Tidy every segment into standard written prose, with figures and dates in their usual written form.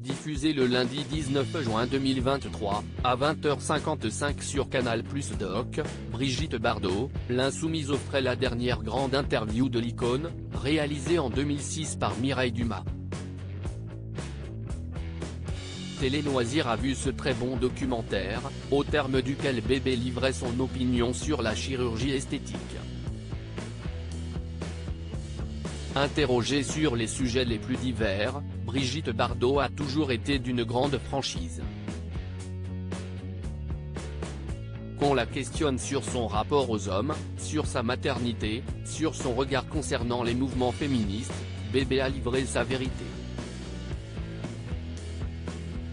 diffusé le lundi 19 juin 2023, à 20h55 sur Canal+ Doc, Brigitte Bardot, l'insoumise offrait la dernière grande interview de l'icône, réalisée en 2006 par Mireille Dumas. Télé Loisirs a vu ce très bon documentaire, au terme duquel Bébé livrait son opinion sur la chirurgie esthétique. Interrogée sur les sujets les plus divers, Brigitte Bardot a toujours été d'une grande franchise. Qu'on la questionne sur son rapport aux hommes, sur sa maternité, sur son regard concernant les mouvements féministes, Bébé a livré sa vérité.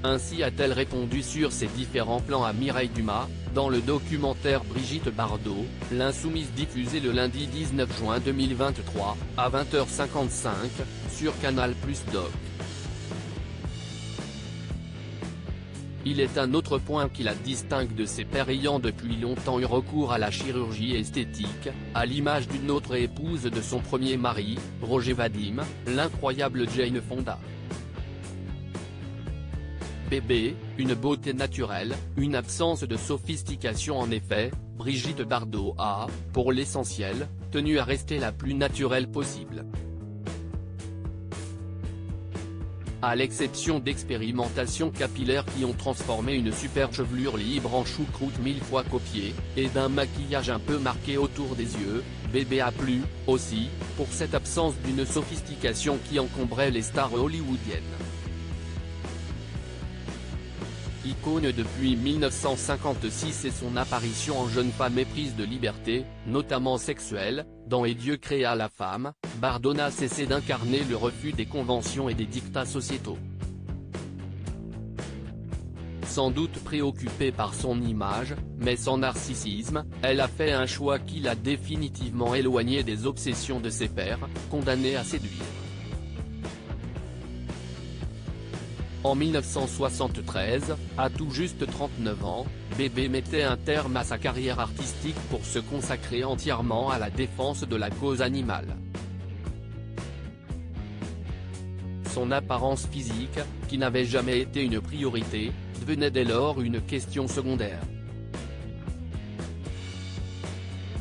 Ainsi a-t-elle répondu sur ses différents plans à Mireille Dumas, dans le documentaire Brigitte Bardot, l'insoumise diffusé le lundi 19 juin 2023, à 20h55, sur Canal+ Doc. Il est un autre point qui la distingue de ses pairs ayant depuis longtemps eu recours à la chirurgie esthétique, à l'image d'une autre épouse de son premier mari, Roger Vadim, l'incroyable Jane Fonda. Bébé, une beauté naturelle, une absence de sophistication. En effet, Brigitte Bardot a, pour l'essentiel, tenu à rester la plus naturelle possible. À l'exception d'expérimentations capillaires qui ont transformé une super chevelure libre en choucroute 1000 fois copiée, et d'un maquillage un peu marqué autour des yeux, Bébé a plu, aussi, pour cette absence d'une sophistication qui encombrait les stars hollywoodiennes. Icône depuis 1956 et son apparition en jeune femme éprise de liberté, notamment sexuelle, dans Et Dieu créa la femme, Bardot n'a cessé d'incarner le refus des conventions et des dictats sociétaux. Sans doute préoccupée par son image, mais sans narcissisme, elle a fait un choix qui l'a définitivement éloignée des obsessions de ses pairs, condamnés à séduire. En 1973, à tout juste 39 ans, Bébé mettait un terme à sa carrière artistique pour se consacrer entièrement à la défense de la cause animale. Son apparence physique, qui n'avait jamais été une priorité, devenait dès lors une question secondaire.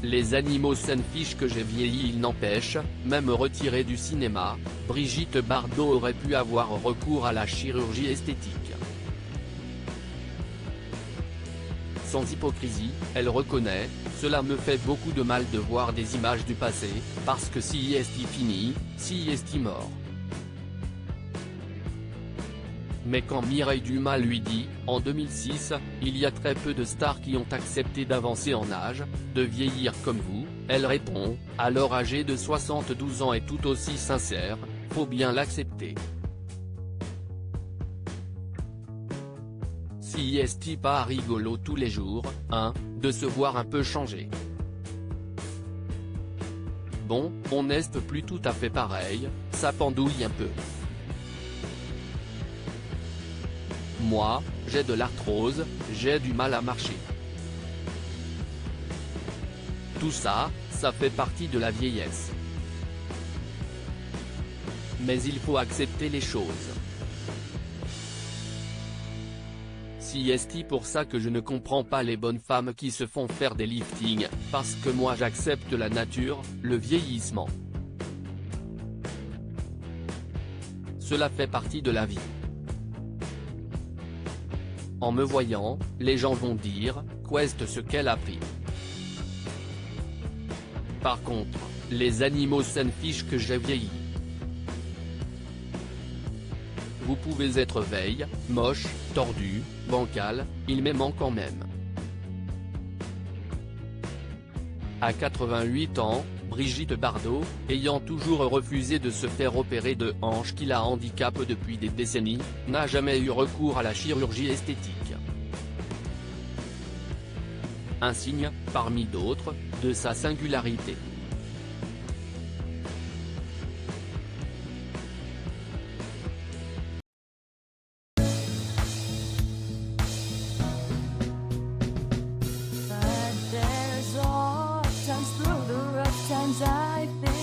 Les animaux s'en fichent que j'ai vieilli, il n'empêche, même retirée du cinéma, Brigitte Bardot aurait pu avoir recours à la chirurgie esthétique. Sans hypocrisie, elle reconnaît, cela me fait beaucoup de mal de voir des images du passé, parce que si est fini, si est mort. Mais quand Mireille Dumas lui dit, en 2006, il y a très peu de stars qui ont accepté d'avancer en âge, de vieillir comme vous, elle répond, alors âgée de 72 ans et tout aussi sincère, faut bien l'accepter. Si est pas rigolo tous les jours, hein, de se voir un peu changer. Bon, on n'est plus tout à fait pareil, ça pendouille un peu. Moi, j'ai de l'arthrose, j'ai du mal à marcher. Tout ça, ça fait partie de la vieillesse. Mais il faut accepter les choses. Si est pour ça que je ne comprends pas les bonnes femmes qui se font faire des liftings, parce que moi j'accepte la nature, le vieillissement. Cela fait partie de la vie. En me voyant, les gens vont dire, qu'est ce qu'elle a pris. Par contre, les animaux s'en fichent que j'ai vieilli. Vous pouvez être veille, moche, tordu, bancal, il m'aime quand même. À 88 ans, Brigitte Bardot, ayant toujours refusé de se faire opérer de hanches qui la handicapent depuis des décennies, n'a jamais eu recours à la chirurgie esthétique. Un signe, parmi d'autres, de sa singularité. But there's all times through the rough times I think